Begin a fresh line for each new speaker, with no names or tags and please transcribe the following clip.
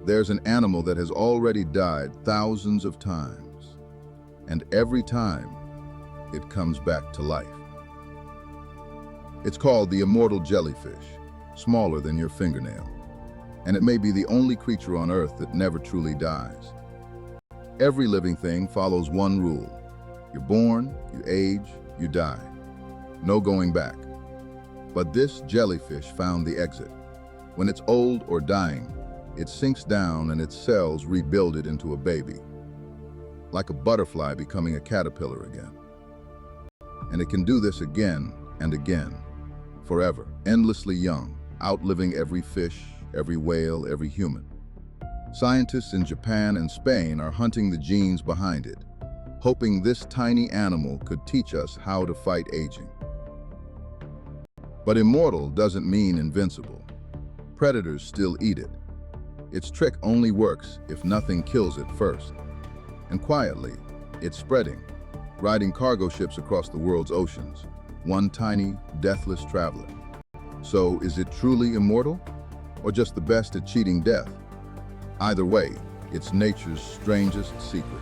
There's an animal that has already died thousands of times, and every time it comes back to life. It's called the immortal jellyfish, smaller than your fingernail, and it may be the only creature on Earth that never truly dies. Every living thing follows one rule. You're born, you age, you die. No going back. But this jellyfish found the exit. When it's old or dying, it sinks down and its cells rebuild it into a baby, like a butterfly becoming a caterpillar again. And it can do this again and again, forever, endlessly young, outliving every fish, every whale, every human. Scientists in Japan and Spain are hunting the genes behind it, hoping this tiny animal could teach us how to fight aging. But immortal doesn't mean invincible. Predators still eat it. Its trick only works if nothing kills it first. And quietly, it's spreading, riding cargo ships across the world's oceans, one tiny, deathless traveler. So, is it truly immortal, or just the best at cheating death? Either way, it's nature's strangest secret.